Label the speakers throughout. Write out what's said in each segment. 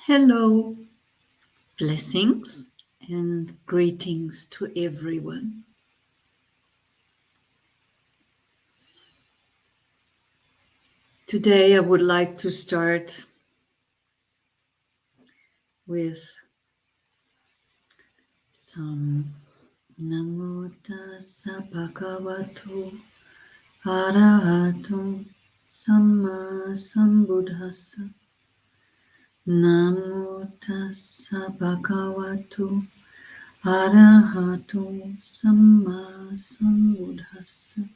Speaker 1: Hello, blessings and greetings to everyone. Today I would like to start with some Namo Tassa Bhagavato Arahato Samma Sambuddhassa. Namo Tassa Bhagavato Arahato Samma Sambuddhassa.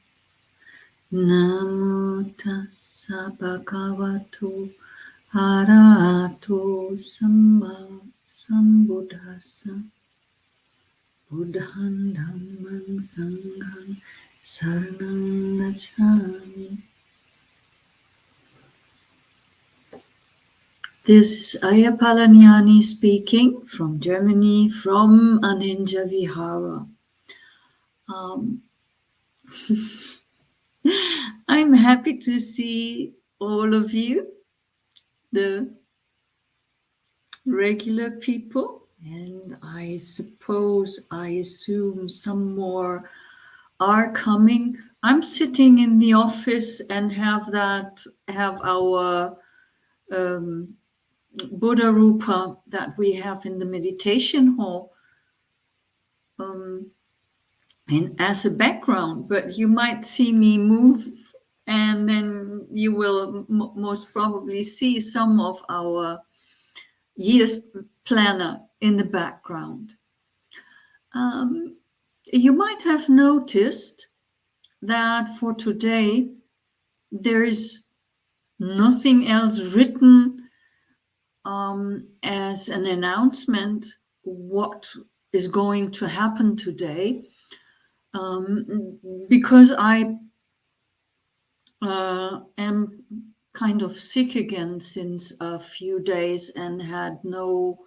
Speaker 1: Namo Tassa Bhagavato Arahato Samma Sambuddhassa. Buddham Dhammam Sangham Saranam Gacchami. This is Ayya Phalanyani speaking from Germany, from Aninja Vihara. I'm happy to see all of you, the regular people, and I assume some more are coming. I'm sitting in the office and have our Buddha Rupa that we have in the meditation hall and as a background, but you might see me move and then you will most probably see some of our year's planner in the background. You might have noticed that for today there is nothing else written as an announcement what is going to happen today, because I am kind of sick again since a few days and had no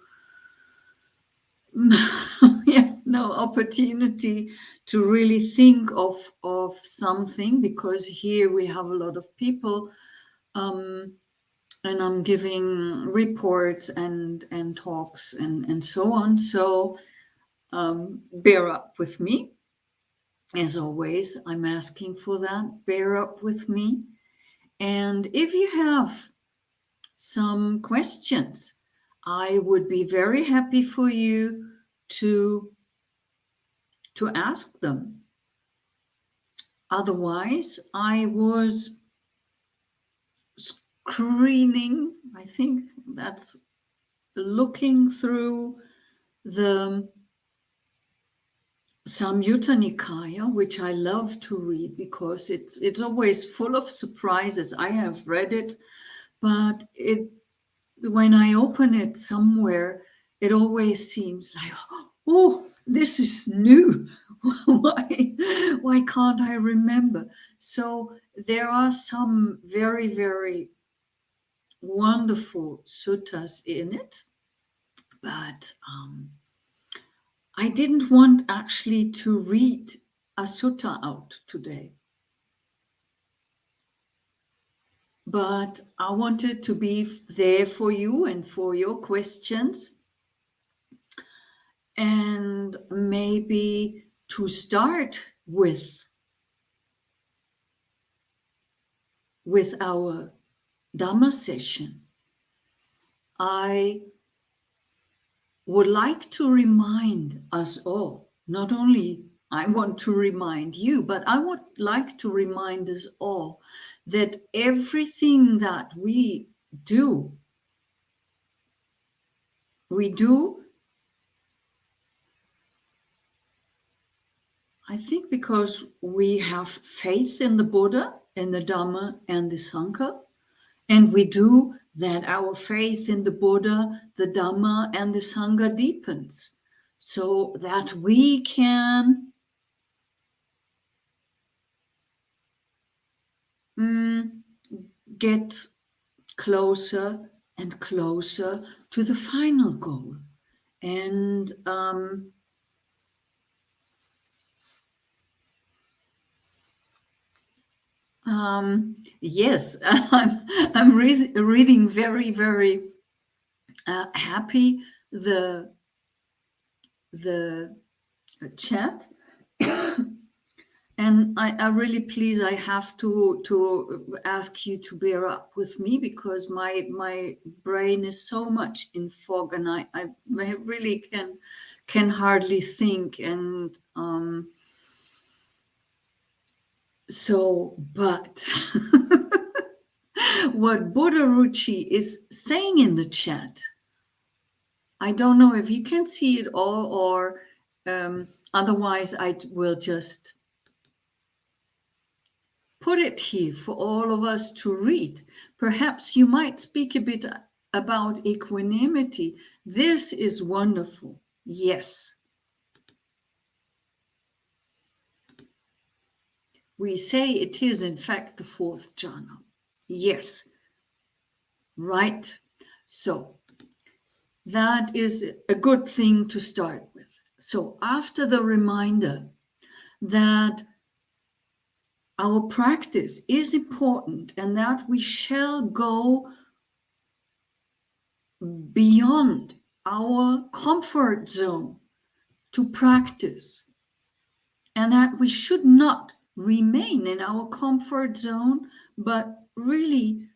Speaker 1: opportunity to really think of something, because here we have a lot of people and I'm giving reports and talks and so on. So bear up with me. As always, I'm asking for that. Bear up with me. And if you have some questions, I would be very happy for you to ask them. Otherwise, I was screening, I think that's looking through the Samyutta Nikaya, which I love to read because it's always full of surprises. I have read it, but when I open it somewhere, it always seems like, oh, this is new. Why can't I remember? So there are some very, very wonderful suttas in it, but I didn't want actually to read a sutta out today, but I wanted to be there for you and for your questions, and maybe to start with our Dhamma session. I would like to remind us all, not only I want to remind you, but I would like to remind us all that everything that we do, I think, because we have faith in the Buddha, in the Dhamma, and the Sangha, and we do that our faith in the Buddha, the Dhamma, and the Sangha deepens, so that we can get closer and closer to the final goal. And yes, I'm reading very, very happy the chat. And I really please, I have to ask you to bear up with me, because my brain is so much in fog, and I really can hardly think. And but what Buddharuchi is saying in the chat, I don't know if you can see it all, or otherwise I will just put it here for all of us to read. Perhaps you might speak a bit about equanimity. This is wonderful. Yes. We say it is, in fact, the fourth jhana. Yes. Right. So that is a good thing to start with. So after the reminder that our practice is important and that we shall go beyond our comfort zone to practice, and that we should not remain in our comfort zone, but really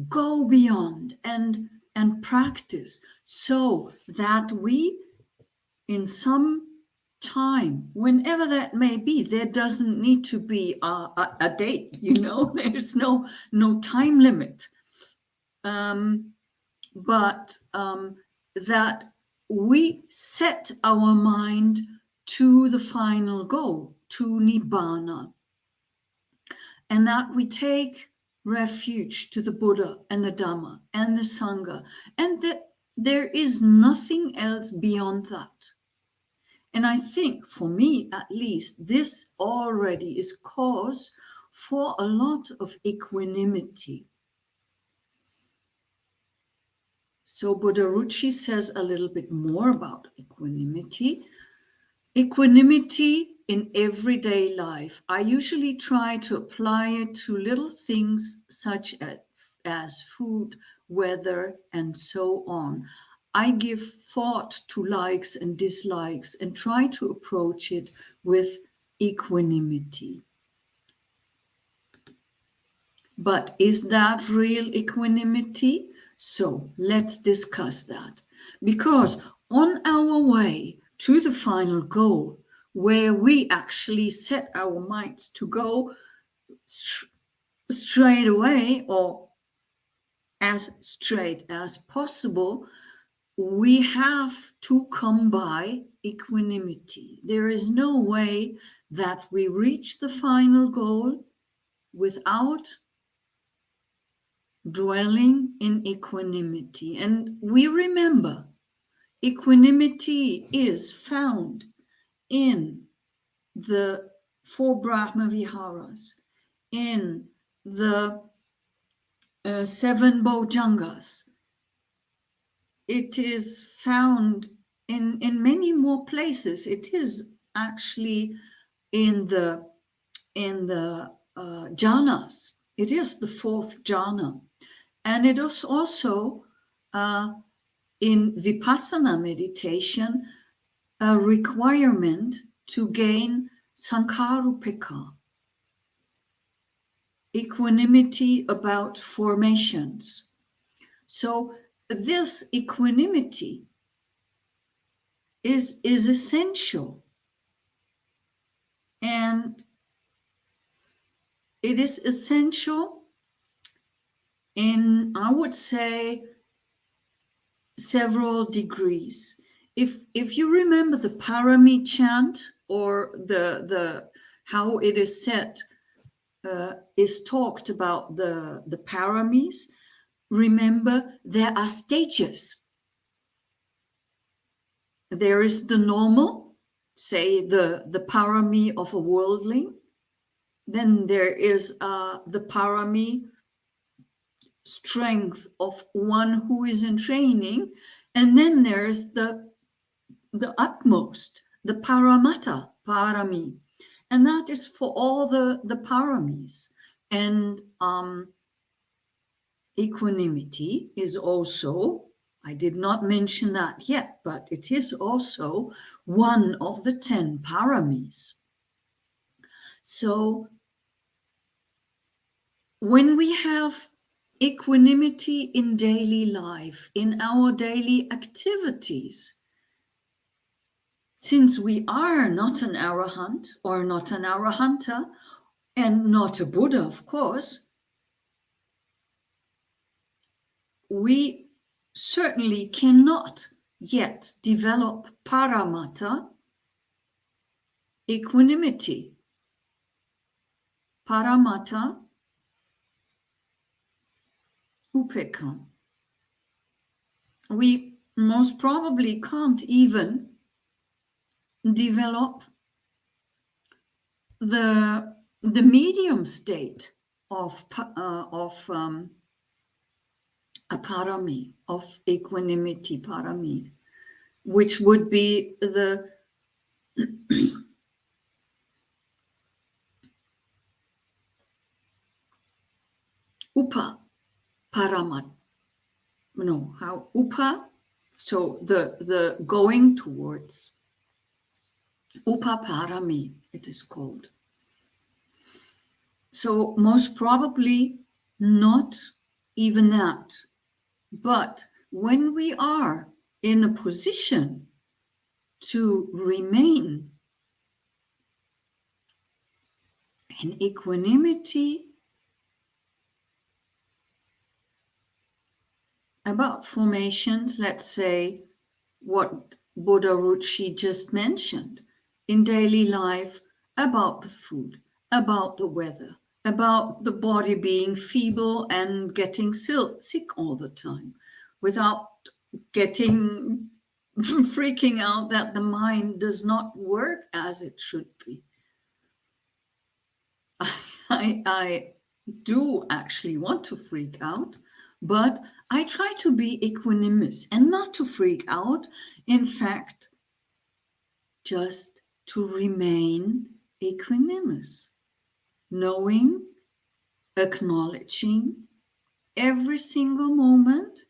Speaker 1: go beyond and practice, so that we, in some time, whenever that may be, there doesn't need to be a date, there's no time limit, but that we set our mind to the final goal, to Nibbana, and that we take refuge to the Buddha and the Dhamma and the Sangha, and that there is nothing else beyond that. And I think, for me at least, this already is cause for a lot of equanimity. So Buddharuchi says a little bit more about equanimity. Equanimity in everyday life. I usually try to apply it to little things such as food, weather, and so on. I give thought to likes and dislikes and try to approach it with equanimity. But is that real equanimity? So let's discuss that. Because on our way to the final goal, where we actually set our minds to go straight away, or as straight as possible, we have to come by equanimity. There is no way that we reach the final goal without dwelling in equanimity. And we remember, equanimity is found in the 4 Brahma Viharas, in the 7 Bojjhangas. It is found in many more places. It is actually in the jhanas. It is the 4th jhana. And it is also in Vipassana meditation a requirement to gain Sankharupeka, equanimity about formations. So this equanimity is essential, and it is essential in, I would say, several degrees. If you remember the Parami chant, or the how it is said, is talked about the paramis, remember there are stages. There is the normal, say the parami of a worldling. Then there is the parami strength of one who is in training, and then there's the utmost, the paramata parami, and that is for all the paramis. And Equanimity is also, I did not mention that yet, but it is also one of the 10 paramis. So when we have equanimity in daily life, in our daily activities, since we are not an arahant or not an arahanta and not a Buddha, of course, we certainly cannot yet develop paramata, equanimity. Paramata, upekkha. We most probably can't even develop the medium state of a parami, of equanimity parami, which would be the upa paramat. No, how upa, so the going towards upa parami, it is called. So most probably not even that. But when we are in a position to remain in equanimity about formations, let's say what Buddha Ruchi just mentioned, in daily life, about the food, about the weather, about the body being feeble and getting sick all the time, without getting freaking out that the mind does not work as it should be. I do actually want to freak out, but I try to be equanimous and not to freak out. In fact, just to remain equanimous, knowing, acknowledging every single moment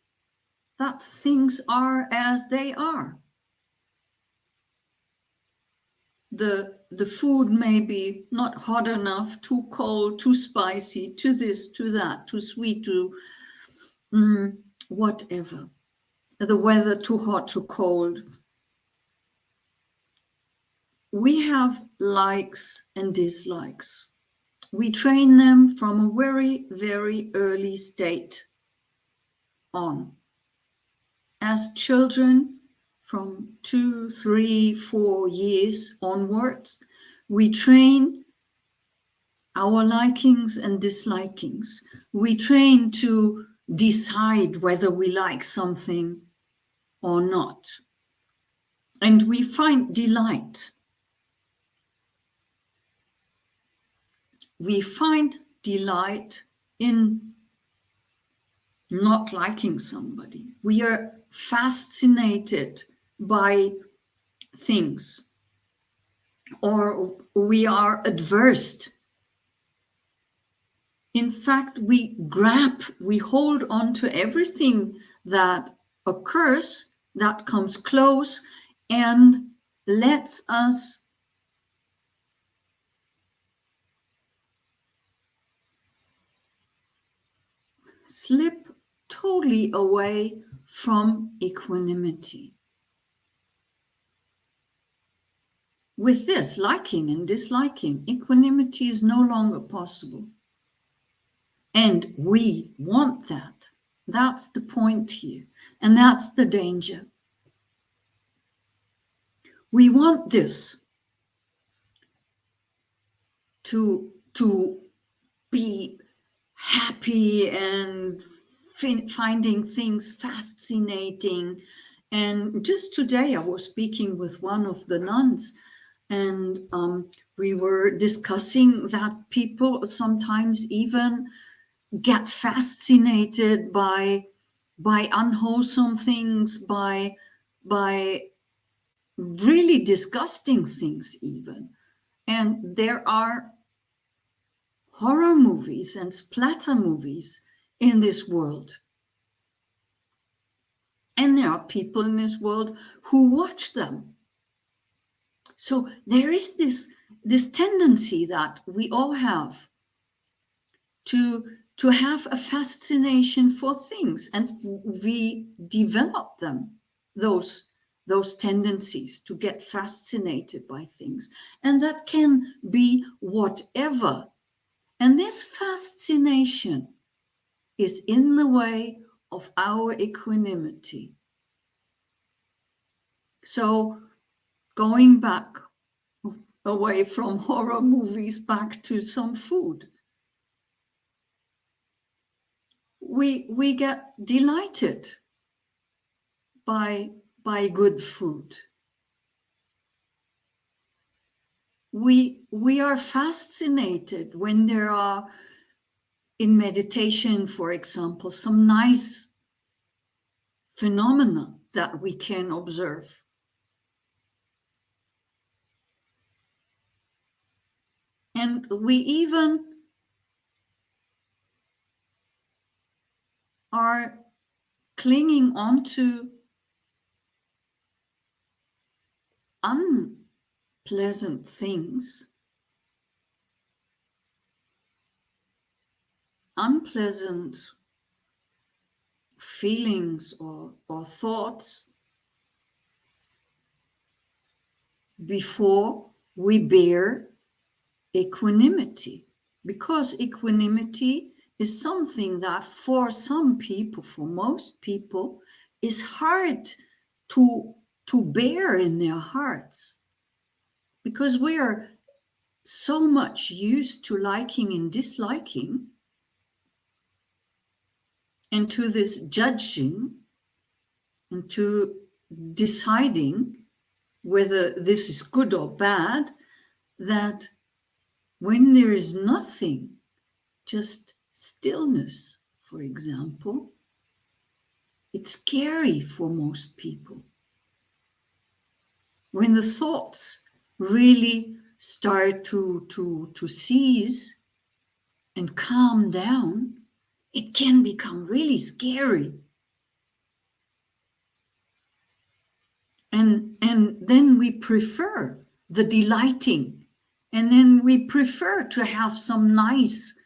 Speaker 1: that things are as they are. The food may be not hot enough, too cold, too spicy, too this, too that, too sweet, too whatever. The weather too hot, too cold. We have likes and dislikes. We train them from a very, very early state on. As children, from 2, 3, 4 years onwards, we train our likings and dislikings. We train to decide whether we like something or not. And we find delight. We find delight in not liking somebody. We are fascinated by things, or we are adverse. In fact, we hold on to everything that occurs, that comes close, and lets us slip totally away from equanimity. With this liking and disliking, equanimity is no longer possible. And we want that. That's the point here. And that's the danger. We want this to be happy and finding things fascinating. And just today I was speaking with one of the nuns, and we were discussing that people sometimes even get fascinated by unwholesome things, by really disgusting things even. And there are horror movies and splatter movies in this world. And there are people in this world who watch them. So there is this tendency that we all have to have a fascination for things, and we develop them, those tendencies to get fascinated by things, and that can be whatever. And this fascination is in the way of our equanimity. So going back away from horror movies, back to some food. We get delighted by good food. We are fascinated when there are, in meditation, for example, some nice phenomena that we can observe. And we even are clinging onto unpleasant things, unpleasant feelings or thoughts before we bear equanimity. Because equanimity is something that for some people, for most people, is hard to bear in their hearts. Because we are so much used to liking and disliking, and to this judging, and to deciding whether this is good or bad, that when there is nothing, just stillness, for example, it's scary for most people. When the thoughts really start to cease and calm down, it can become really scary. And then we prefer the delighting, and then we prefer to have some nice,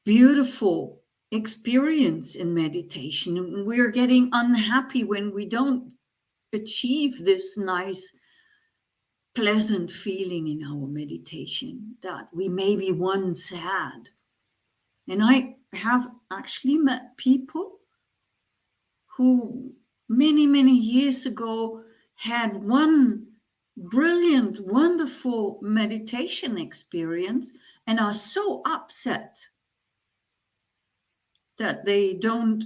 Speaker 1: beautiful experience in meditation. And we're getting unhappy when we don't achieve this nice, pleasant feeling in our meditation that we maybe once had. And I have actually met people who many years ago had one brilliant, wonderful meditation experience and are so upset that they don't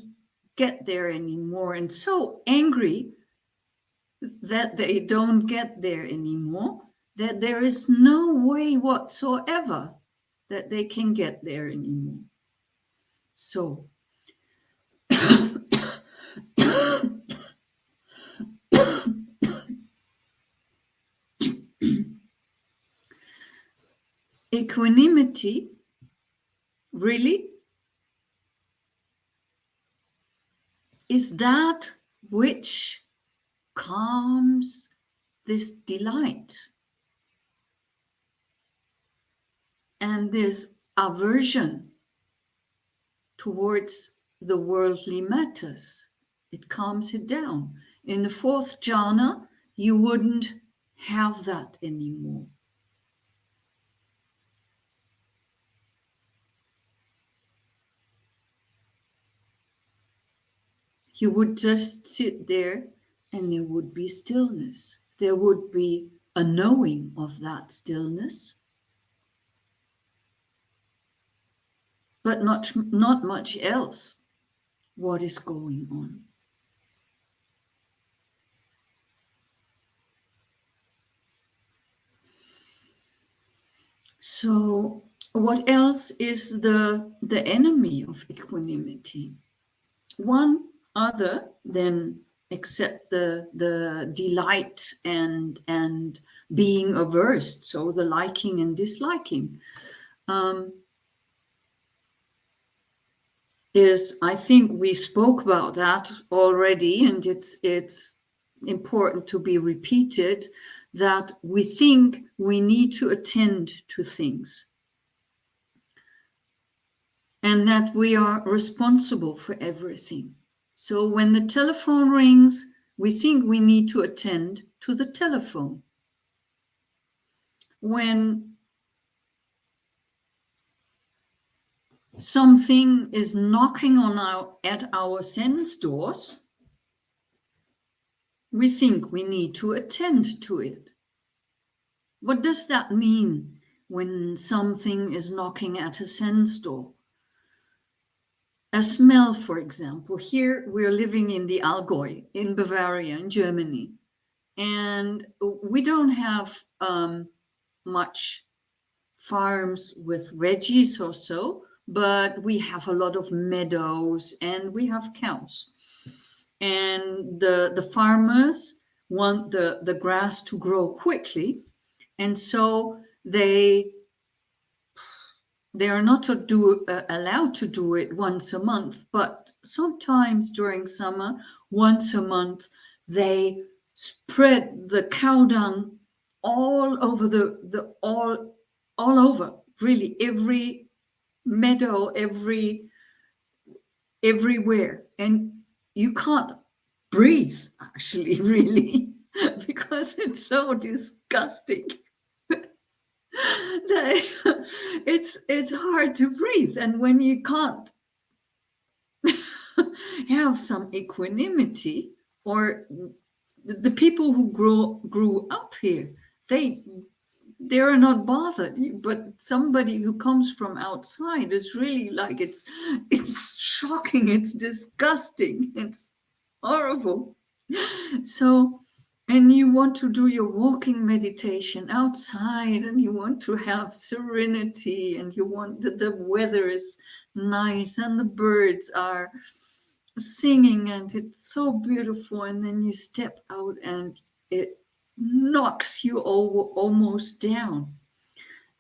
Speaker 1: get there anymore, and so angry that they don't get there anymore, that there is no way whatsoever that they can get there anymore. So equanimity really is that which calms this delight and this aversion towards the worldly matters. It calms it down. In the fourth jhana, you wouldn't have that anymore. You would just sit there and there would be stillness. There would be a knowing of that stillness, but not much else. What is going on? So what else is the enemy of equanimity? One other than except the delight and being averse, so the liking and disliking. is, I think we spoke about that already, and it's important to be repeated, that we think we need to attend to things and that we are responsible for everything. So when the telephone rings, we think we need to attend to the telephone. When something is knocking on at our sense doors, we think we need to attend to it. What does that mean when something is knocking at a sense door? A smell, for example. Here we're living in the Allgäu, in Bavaria, in Germany. And we don't have much farms with veggies or so, but we have a lot of meadows and we have cows. And the farmers want the grass to grow quickly. And so they are not allowed to do it once a month, but sometimes during summer, once a month, they spread the cow dung all over all over, really every meadow, everywhere, and you can't breathe actually, really, because it's so disgusting. It's hard to breathe, and when you can't have some equanimity, or the people who grew up here, they are not bothered, but somebody who comes from outside is really like, it's shocking, it's disgusting, it's horrible. So, and you want to do your walking meditation outside, and you want to have serenity, and you want the weather is nice and the birds are singing and it's so beautiful, and then you step out and it knocks you almost down.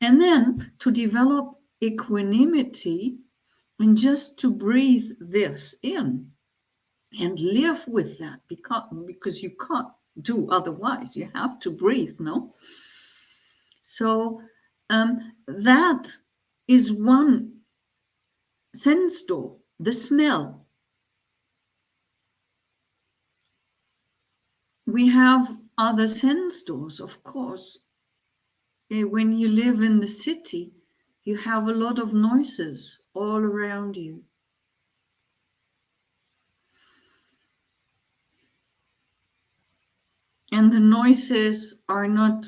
Speaker 1: And then to develop equanimity and just to breathe this in and live with that, because you can't do otherwise. You have to breathe, no? So that is one sense door, the smell. We have other sense doors, of course. When you live in the city, you have a lot of noises all around you. And the noises are not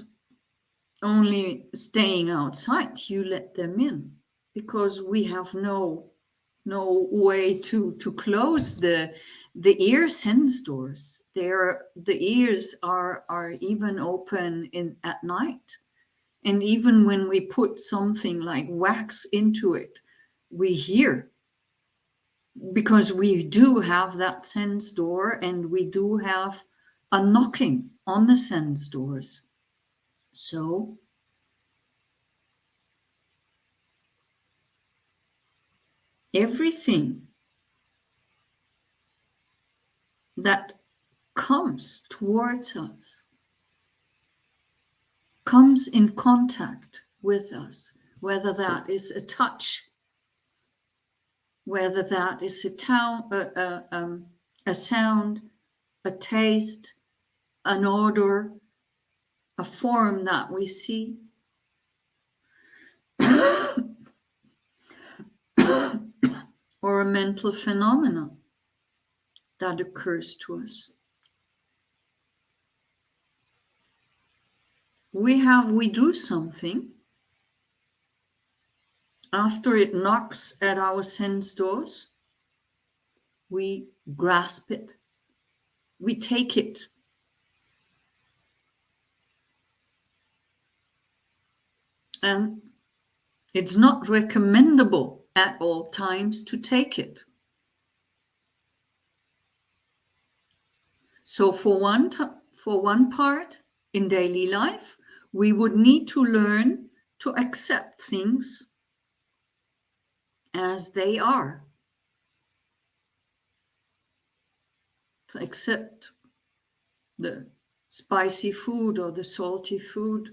Speaker 1: only staying outside, you let them in, because we have no way to close the ear sense doors. The ears are even open at night. And even when we put something like wax into it, we hear, because we do have that sense door, and we do have a knocking on the sense doors. So everything that comes towards us comes in contact with us, whether that is a touch, whether that is a sound, a taste, an odor, a form that we see. Or a mental phenomena that occurs to us. We do something. After it knocks at our sense doors, we grasp it, we take it. And it's not recommendable at all times to take it. So for one part in daily life, we would need to learn to accept things as they are. to accept the spicy food or the salty food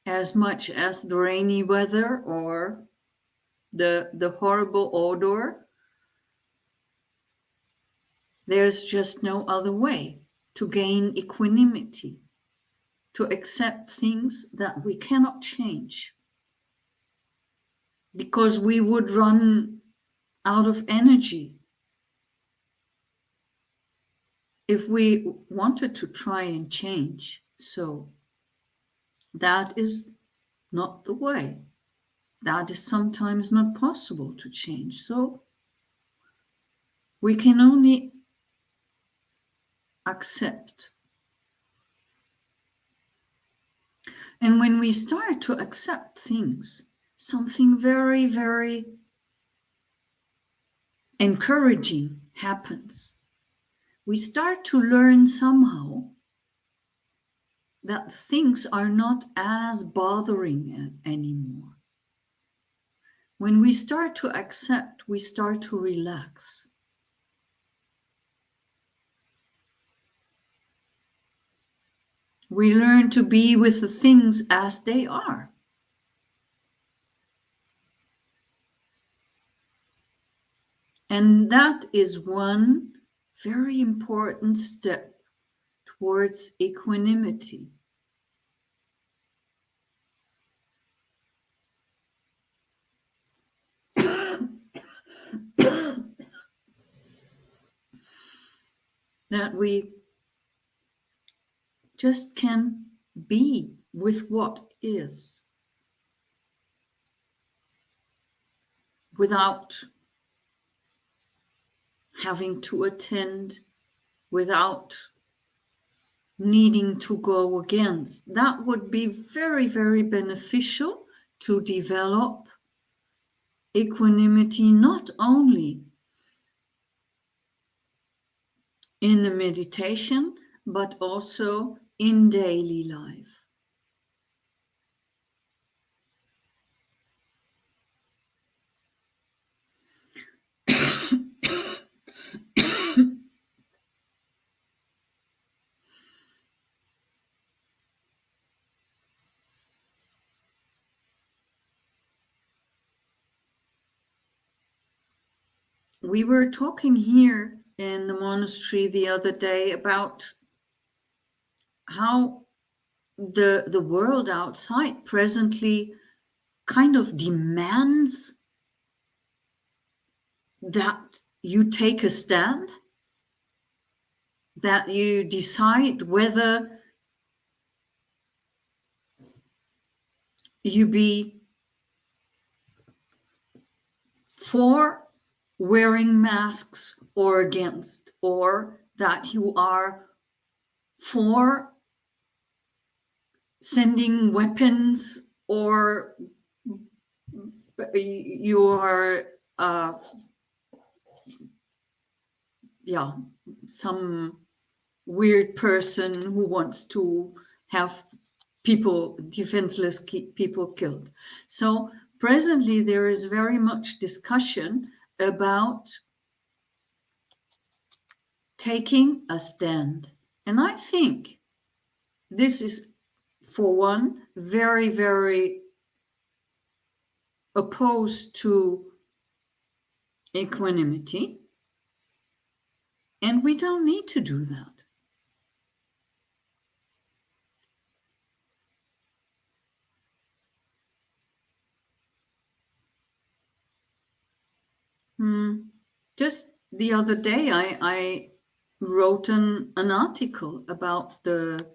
Speaker 1: as much as the rainy weather or the horrible odor. There's just no other way to gain equanimity, to accept things that we cannot change, because we would run out of energy if we wanted to try and change. So that is not the way. That is sometimes not possible to change. So we can only accept. And when we start to accept things, something very, very encouraging happens. We start to learn somehow that things are not as bothering anymore. When we start to accept, we start to relax. We learn to be with the things as they are. And that is one very important step towards equanimity. That we just can be with what is without having to attend, without needing to go against. That would be very, very beneficial to develop equanimity, not only in the meditation, but also in daily life. We were talking here in the monastery the other day about how the world outside presently kind of demands that you take a stand, that you decide whether you be for wearing masks or against, or that you are for sending weapons, or you are some weird person who wants to have people, defenseless people killed. So presently there is very much discussion about taking a stand. And I think this is, for one, very, very opposed to equanimity. And we don't need to do that. Just the other day, I wrote an article about the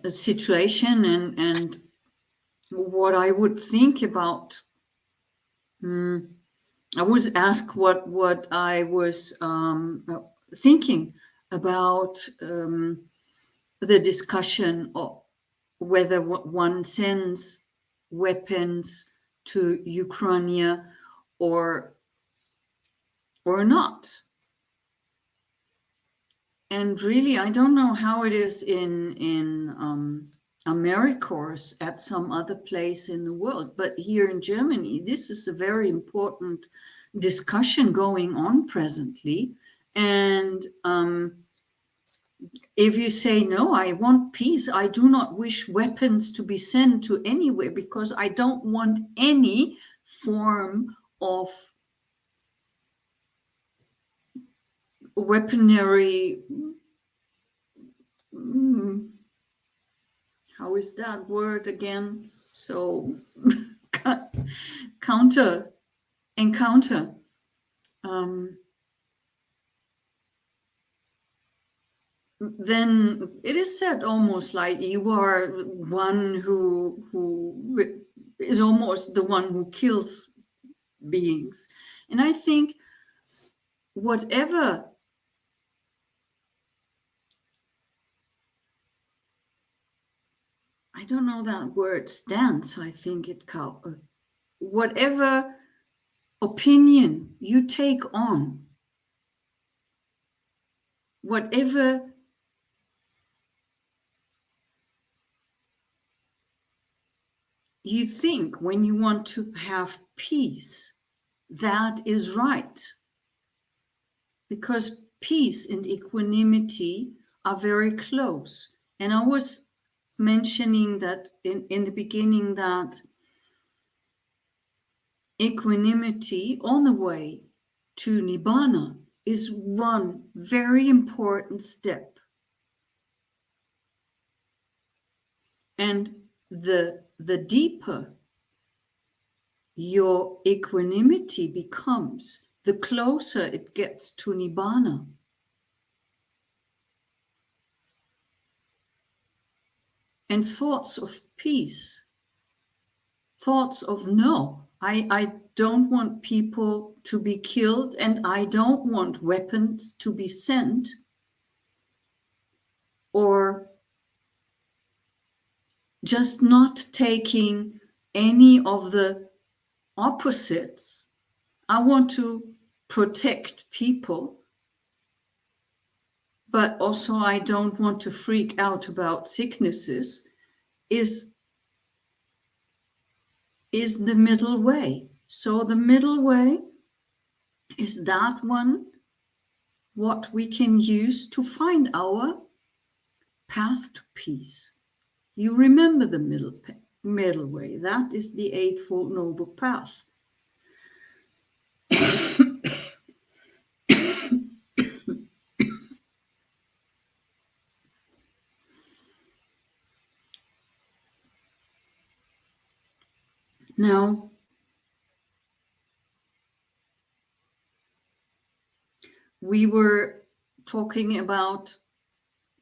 Speaker 1: situation and what I would think about. I was asked what I was thinking about the discussion of whether one sends weapons to Ukraine or not. And really, I don't know how it is in AmeriCourse at some other place in the world. But here in Germany, this is a very important discussion going on presently. And if you say, no, I want peace, I do not wish weapons to be sent to anywhere because I don't want any form of weaponry. How is that word again? So encounter. Then it is said almost like you are one who is almost the one who kills beings. And I think whatever I don't know that word stance, I think it whatever opinion you take on, whatever you think when you want to have peace, that is right. Because peace and equanimity are very close. And I was mentioning that in the beginning that equanimity on the way to Nibbana is one very important step. And the deeper your equanimity becomes, the closer it gets to Nibbana. And thoughts of peace, thoughts of no, I don't want people to be killed and I don't want weapons to be sent, or just not taking any of the opposites. I want to protect people, but also I don't want to freak out about sicknesses, is the middle way. So the middle way is that one what we can use to find our path to peace. You remember the middle way. That is the Eightfold Noble Path. Now, we were talking about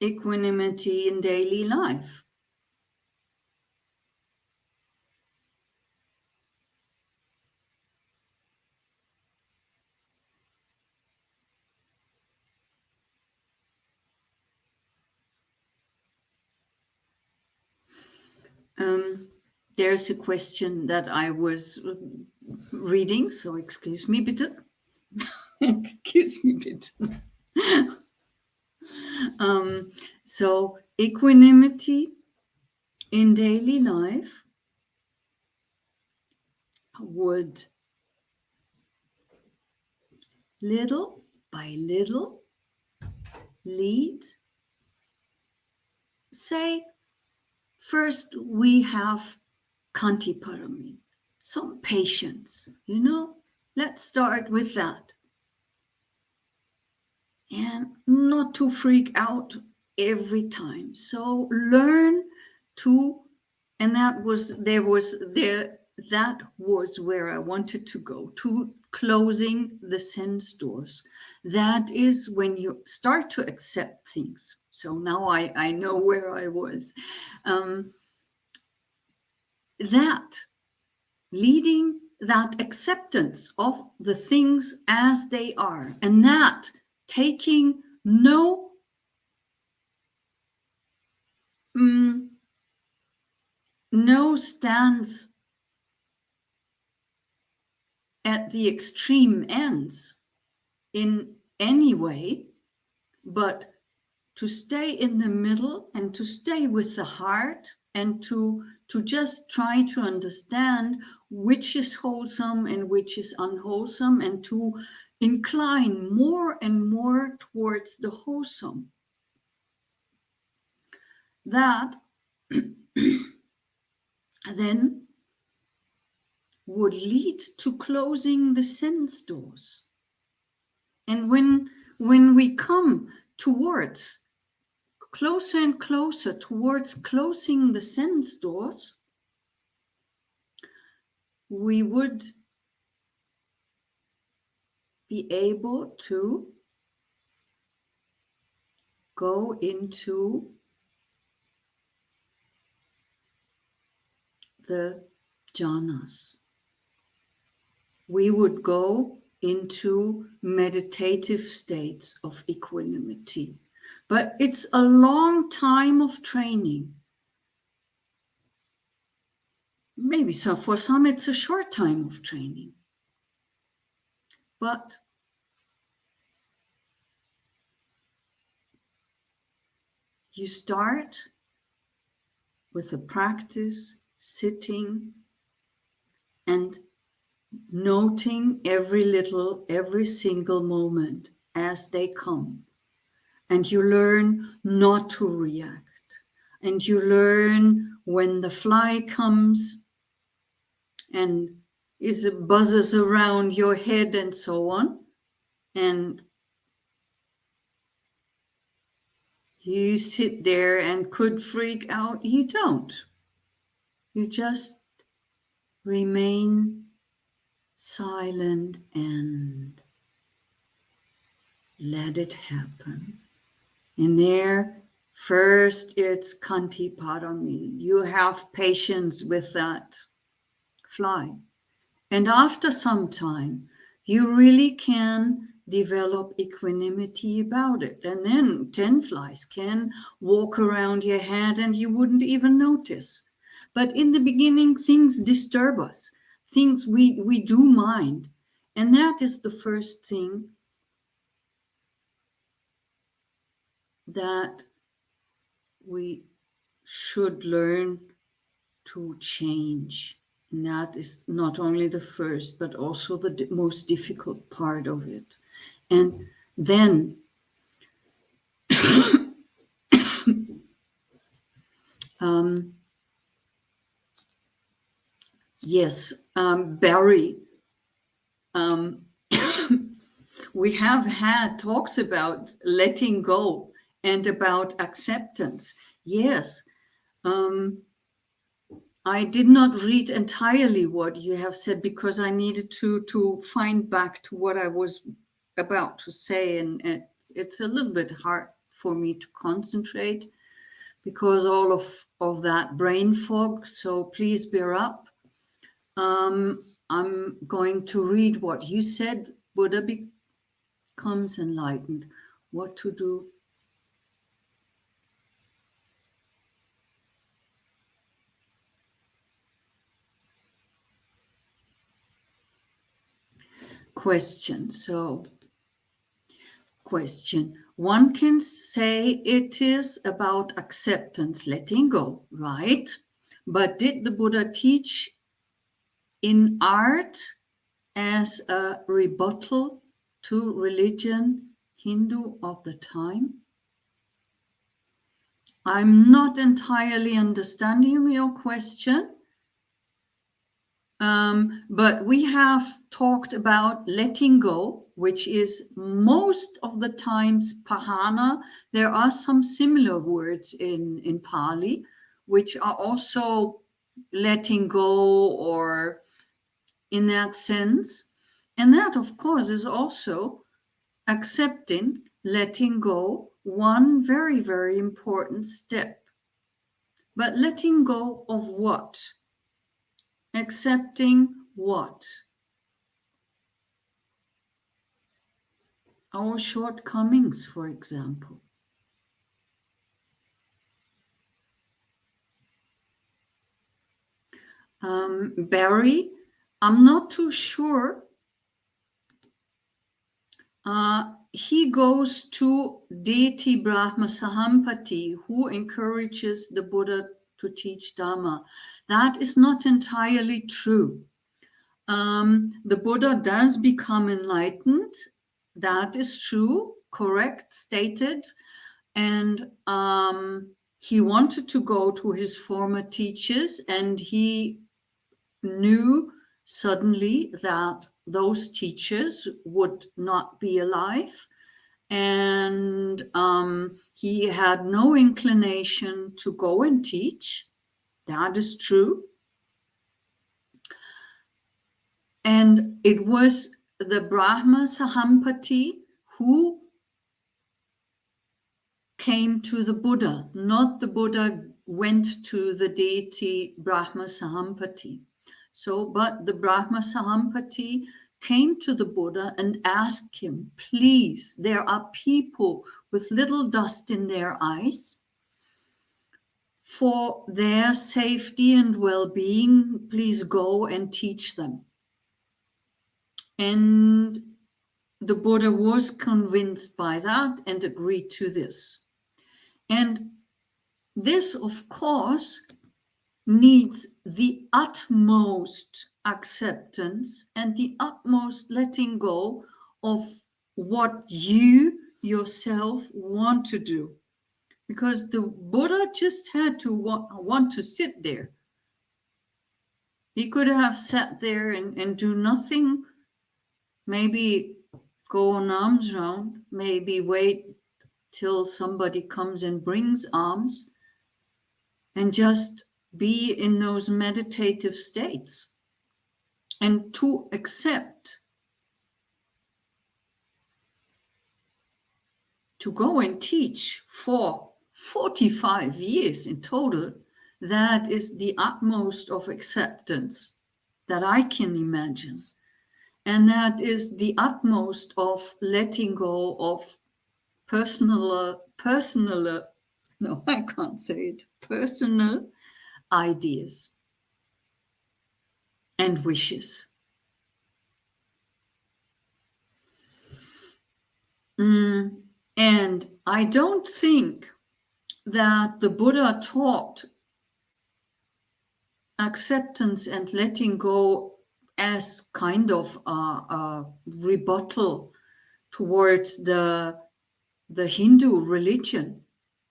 Speaker 1: equanimity in daily life. There's a question that I was reading, so excuse me bitte. Excuse me bitte. So equanimity in daily life would little by little lead. Say, first we have Kantiparami, some patience, let's start with that. And not to freak out every time. So learn to, and that was where I wanted to go, to closing the sense doors. That is when you start to accept things. So now I know where I was. That leading that acceptance of the things as they are, and that taking no stance at the extreme ends in any way, but to stay in the middle and to stay with the heart and to just try to understand which is wholesome and which is unwholesome, and to incline more and more towards the wholesome. That then would lead to closing the sense doors. And when we come towards closer and closer towards closing the sense doors, we would be able to go into the jhanas. We would go into meditative states of equanimity. But it's a long time of training. Maybe so for some it's a short time of training. But you start with a practice sitting and noting every single moment as they come. And you learn not to react. And you learn when the fly comes and buzzes around your head and so on. And you sit there and could freak out. You don't. You just remain silent and let it happen. And there, first it's kanti parami. You have patience with that fly. And after some time, you really can develop equanimity about it. And then 10 flies can walk around your head and you wouldn't even notice. But in the beginning, things disturb us. Things we do mind. And that is the first thing that we should learn to change. And that is not only the first, but also the most difficult part of it. And then yes, Barry, we have had talks about letting go and about acceptance. Yes, I did not read entirely what you have said because I needed to find back to what I was about to say, and it's a little bit hard for me to concentrate because all of that brain fog. So please bear up. I'm going to read what you said. Buddha becomes enlightened. What to do? Question. Question. One can say it is about acceptance, letting go, right? But did the Buddha teach in art as a rebuttal to religion, Hindu of the time? I'm not entirely understanding your question. But we have talked about letting go, which is most of the times pahana. There are some similar words in Pali, which are also letting go or in that sense. And that, of course, is also accepting, letting go, one very, very important step. But letting go of what? Accepting what? Our shortcomings, for example. Barry, I'm not too sure. He goes to deity Brahma Sahampati, who encourages the Buddha to teach Dharma. That is not entirely true. The Buddha does become enlightened. That is true, correct, stated. And he wanted to go to his former teachers, and he knew suddenly that those teachers would not be alive. And he had no inclination to go and teach. That is true. And it was the Brahma Sahampati who came to the Buddha, not the Buddha went to the deity Brahma Sahampati. But the Brahma Sahampati came to the Buddha and asked him, please, there are people with little dust in their eyes. For their safety and well-being, please go and teach them. And the Buddha was convinced by that and agreed to this. And this, of course, needs the utmost acceptance and the utmost letting go of what you yourself want to do. Because the Buddha just had to want to sit there. He could have sat there and do nothing, maybe go on arms round, maybe wait till somebody comes and brings alms, and just be in those meditative states and to accept to go and teach for 45 years in total. That is the utmost of acceptance that I can imagine. And that is the utmost of letting go of personal ideas and wishes. And I don't think that the Buddha taught acceptance and letting go as kind of a rebuttal towards the Hindu religion.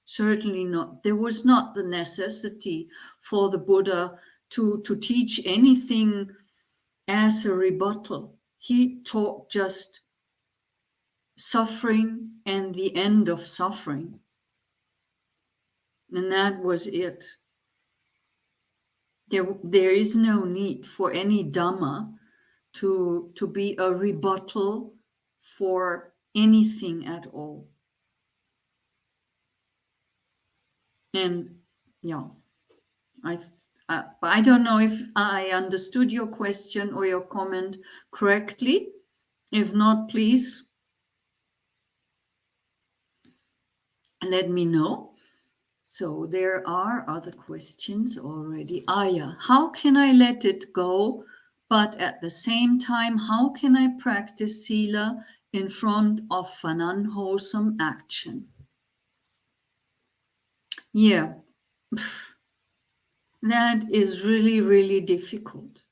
Speaker 1: Certainly not. There was not the necessity for the Buddha to teach anything as a rebuttal. He taught just suffering and the end of suffering. And that was it. There is no need for any Dhamma to be a rebuttal for anything at all. And yeah, I don't know if I understood your question or your comment correctly. If not, please let me know. So there are other questions already. Ayya, how can I let it go? But at the same time, how can I practice sila in front of an unwholesome action? Yeah, that is really, really difficult.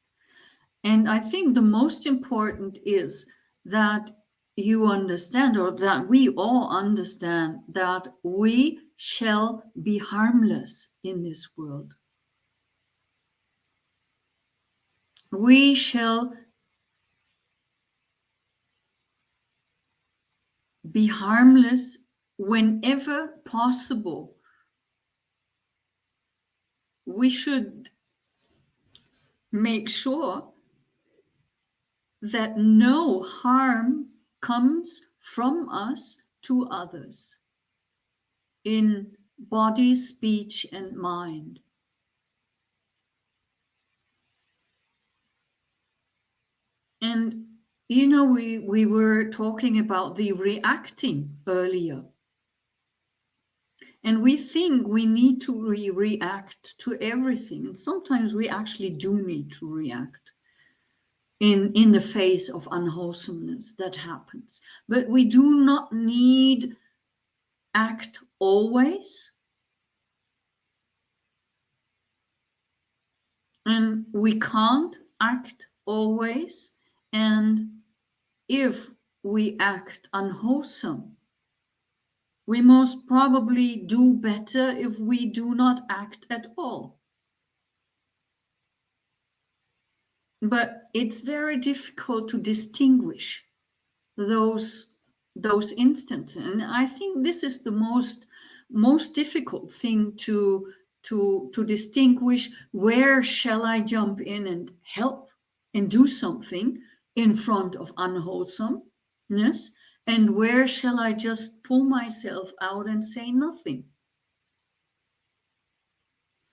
Speaker 1: And I think the most important is that you understand, or that we all understand, that we shall be harmless in this world. We shall be harmless whenever possible. We should make sure that no harm comes from us to others in body, speech, and mind. And you know, we were talking about the reacting earlier. And we think we need to react to everything. And sometimes we actually do need to react in the face of unwholesomeness that happens. But we do not need act always. And we can't act always. And if we act unwholesome, we most probably do better if we do not act at all. But it's very difficult to distinguish those instances, and I think this is the most difficult thing to distinguish. Where shall I jump in and help and do something in front of unwholesomeness, and where shall I just pull myself out and say nothing?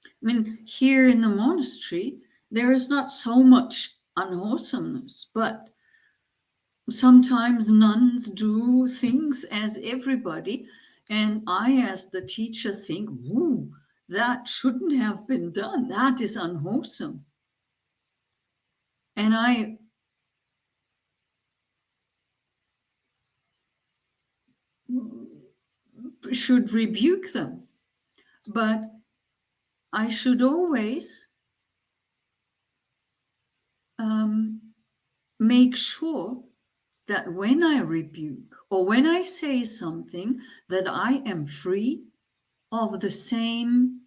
Speaker 1: I mean, here in the monastery there is not so much unwholesomeness, but sometimes nuns do things as everybody, and I, as the teacher, think, "Ooh, that shouldn't have been done. That is unwholesome." And I should rebuke them, but I should always make sure that when I rebuke or when I say something, that I am free of the same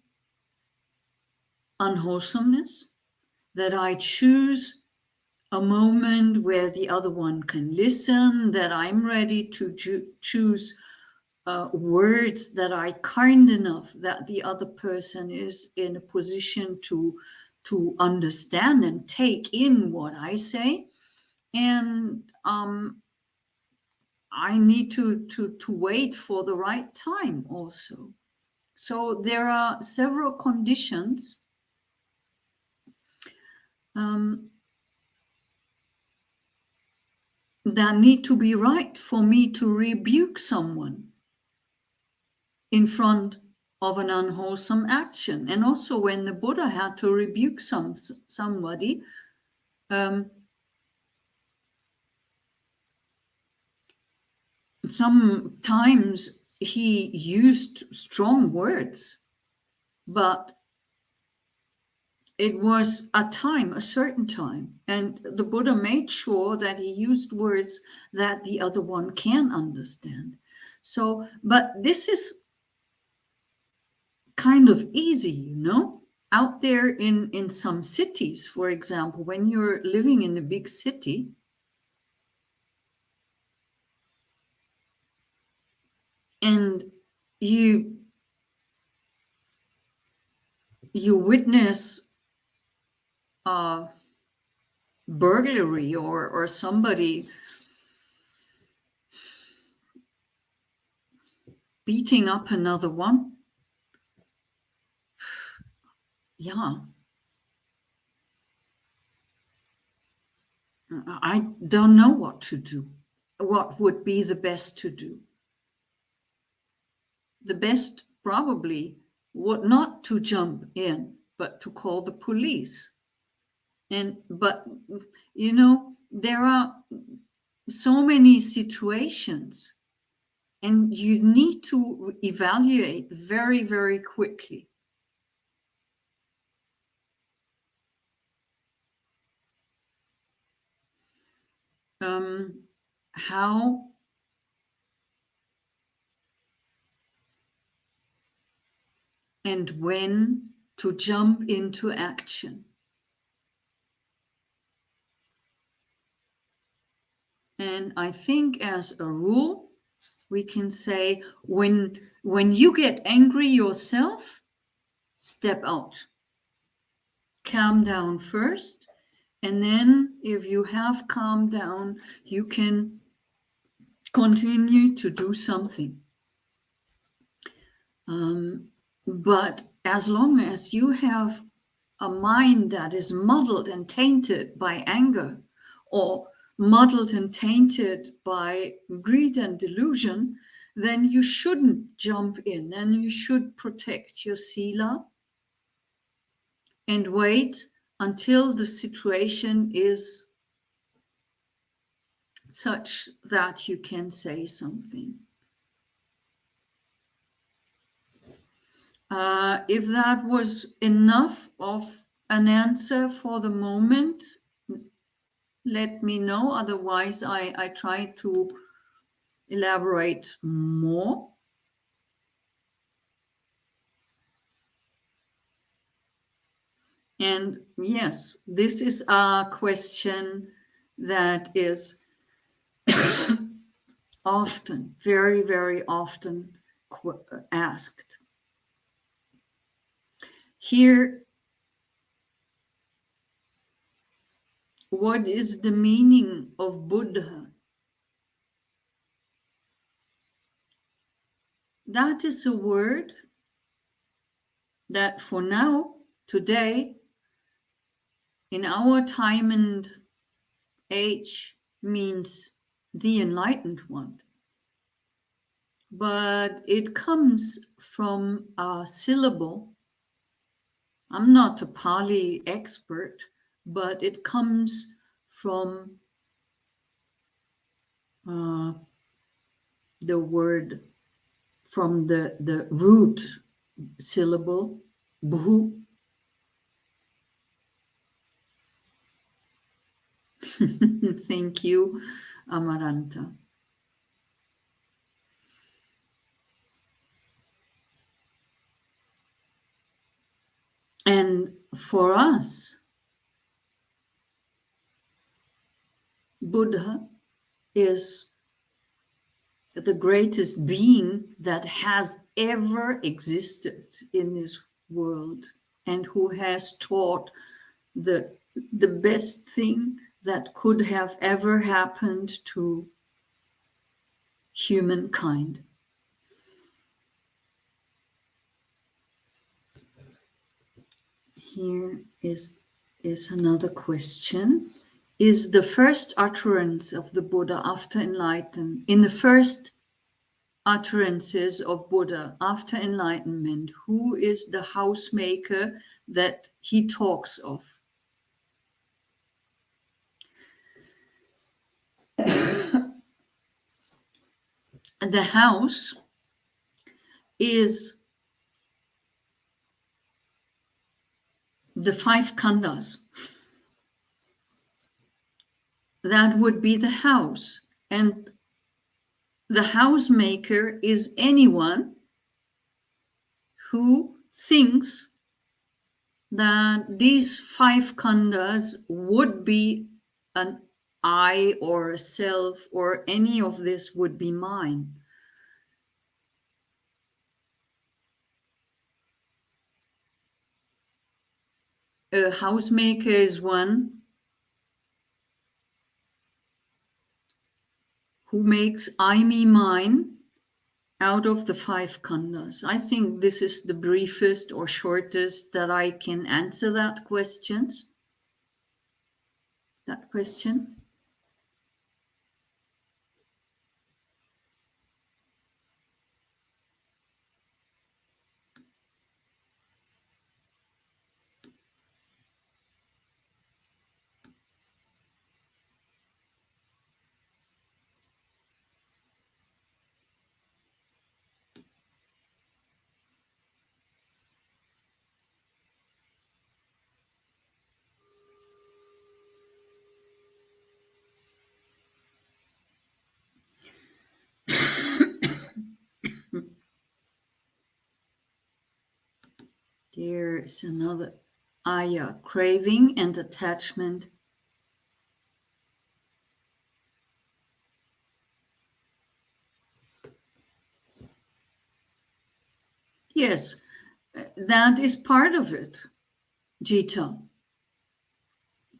Speaker 1: unwholesomeness, that I choose a moment where the other one can listen, that I'm ready to choose words that are kind enough that the other person is in a position to understand and take in what I say. And I need to wait for the right time also. So there are several conditions that need to be right for me to rebuke someone in front of an unwholesome action. And also when the Buddha had to rebuke somebody, sometimes he used strong words, but it was a certain time, and the Buddha made sure that he used words that the other one can understand. So, but this is kind of easy, out there in some cities. For example, when you're living in a big city, and you witness burglary or somebody beating up another one, yeah, I don't know what to do. What would be the best to do? The best probably would not to jump in, but to call the police. But there are so many situations, and you need to evaluate very, very quickly. How and when to jump into action. And I think as a rule, we can say when you get angry yourself, step out. Calm down first. And then if you have calmed down, you can continue to do something. But as long as you have a mind that is muddled and tainted by anger, or muddled and tainted by greed and delusion, then you shouldn't jump in, and you should protect your sila and wait until the situation is such that you can say something. If that was enough of an answer for the moment, let me know. Otherwise, I try to elaborate more. And yes, this is a question that is often, very, very often asked. Here, what is the meaning of Buddha? That is a word that for now, today, in our time and age, means the enlightened one. But it comes from a syllable. I'm not a Pali expert, but it comes from the word, from the root syllable, bhu. Thank you, Amaranta. And for us, Buddha is the greatest being that has ever existed in this world, and who has taught the best thing that could have ever happened to humankind. Here is another question. Is the first utterance of the Buddha after enlightenment, in the first utterances of Buddha after enlightenment, who is the housemaker that he talks of? The house is the 5 khandhas. That would be the house. And the housemaker is anyone who thinks that these 5 khandhas would be an I or a self, or any of this would be mine. A housemaker is one who makes I, me, mine out of the 5 khandhas. I think this is the briefest or shortest that I can answer that question. There is another Ayya, craving and attachment. Yes, that is part of it, Jita.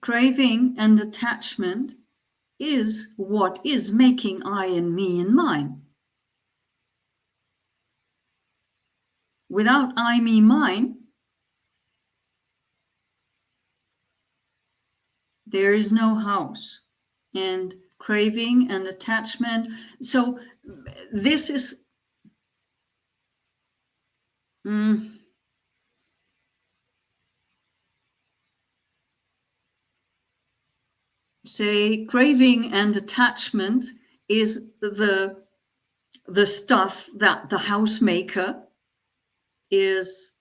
Speaker 1: Craving and attachment is what is making I and me and mine. Without I, me, mine, there is no house. And craving and attachment. So this is say craving and attachment is the stuff that the housemaker is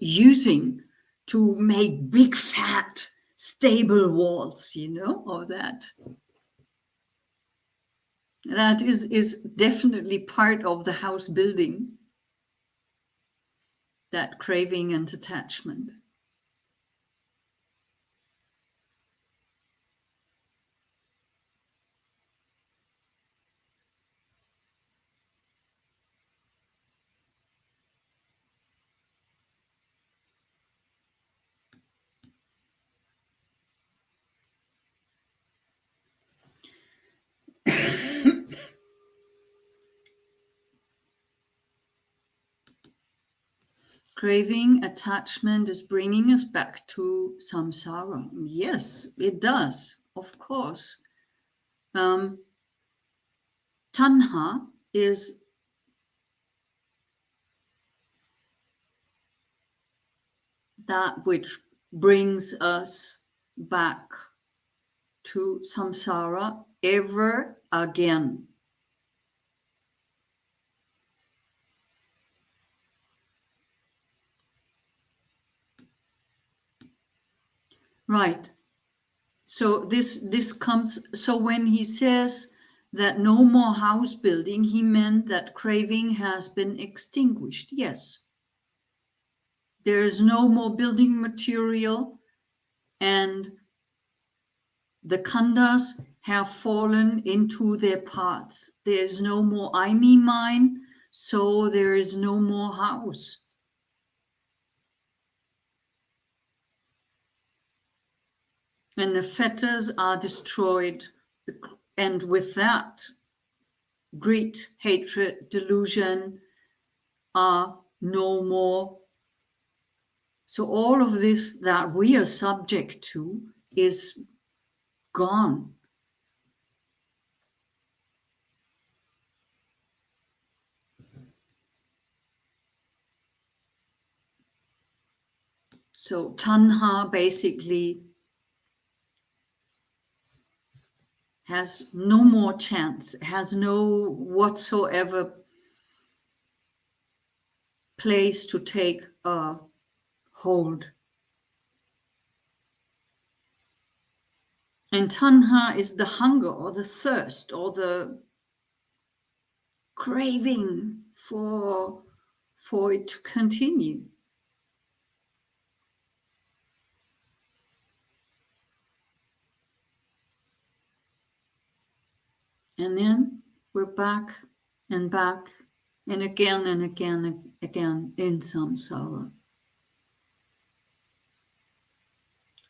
Speaker 1: using to make big, fat, stable walls, or that. That is definitely part of the house building, that craving and attachment. Craving, attachment is bringing us back to samsara. Yes, it does, of course. Tanha is that which brings us back to samsara ever again. Right. So this comes, so when he says that no more house building, he meant that craving has been extinguished. Yes. There is no more building material, and the khandhas have fallen into their parts. There is no more I, me, mine, so there is no more house. And the fetters are destroyed, and with that, greed, hatred, delusion are no more. So all of this that we are subject to is gone. So tanha basically has no more chance, has no whatsoever place to take a hold. And tanha is the hunger or the thirst or the craving for it to continue. And then we're back and back and again and again and again in samsara.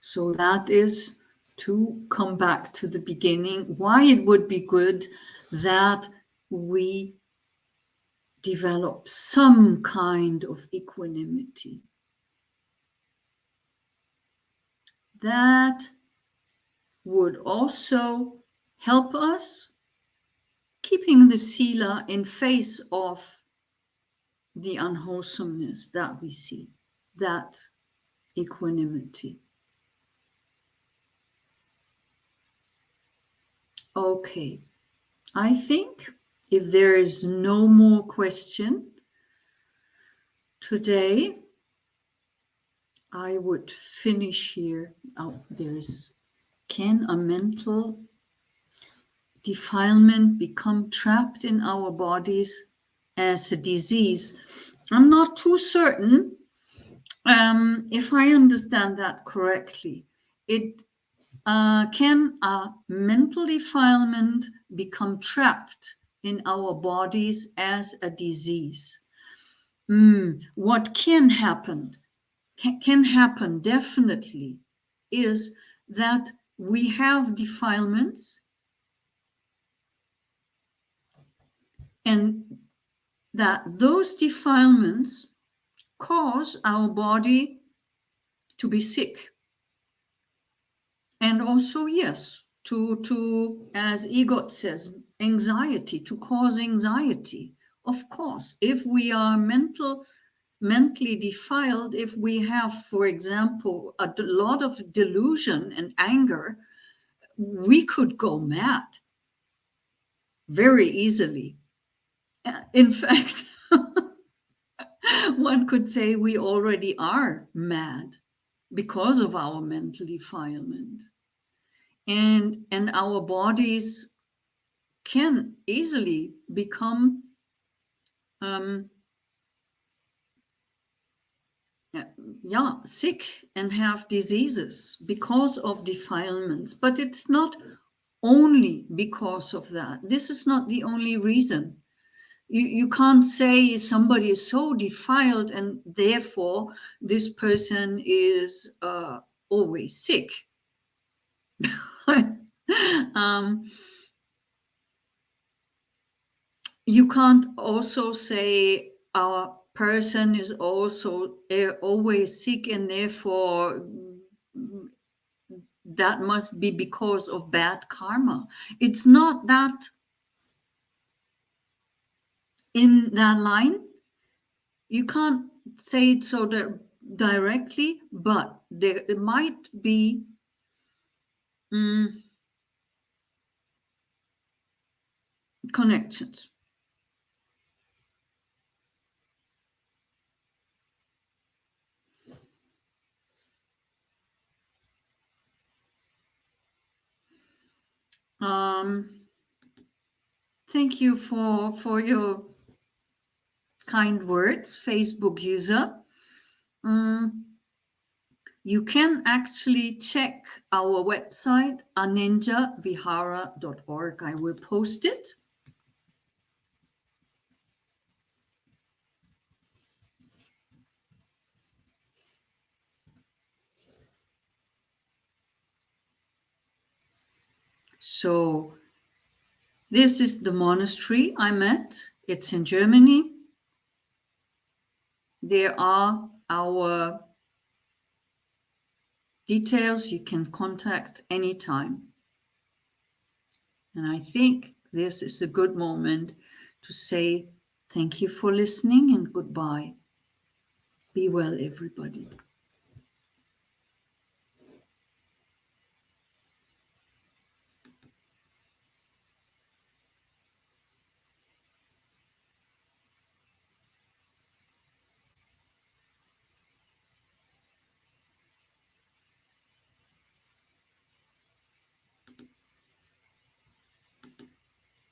Speaker 1: So that is to come back to the beginning, why it would be good that we develop some kind of equanimity. That would also help us keeping the sila in face of the unwholesomeness that we see, that equanimity. Okay, I think if there is no more question today, I would finish here. Oh, can a mental defilement become trapped in our bodies as a disease? I'm not too certain if I understand that correctly. Can a mental defilement become trapped in our bodies as a disease? What can happen? Can happen definitely is that we have defilements, and that those defilements cause our body to be sick. And also, yes, to as Egot says, anxiety, to cause anxiety. Of course, if we are mentally defiled, if we have, for example, a lot of delusion and anger, we could go mad very easily. In fact, one could say we already are mad. because of our mental defilement. And our bodies can easily become sick and have diseases because of defilements. But it's not only because of that. This is not the only reason. You can't say somebody is so defiled and therefore this person is always sick. You can't also say our person is also always sick and therefore that must be because of bad karma. It's not that in that line. You can't say it so directly, but there might be connections. Thank you for your kind words, Facebook user. You can actually check our website, aninjavihara.org. I will post it. So this is the monastery I'm at. It's in Germany. There are our details. You can contact anytime. And I think this is a good moment to say thank you for listening and goodbye. Be well, everybody.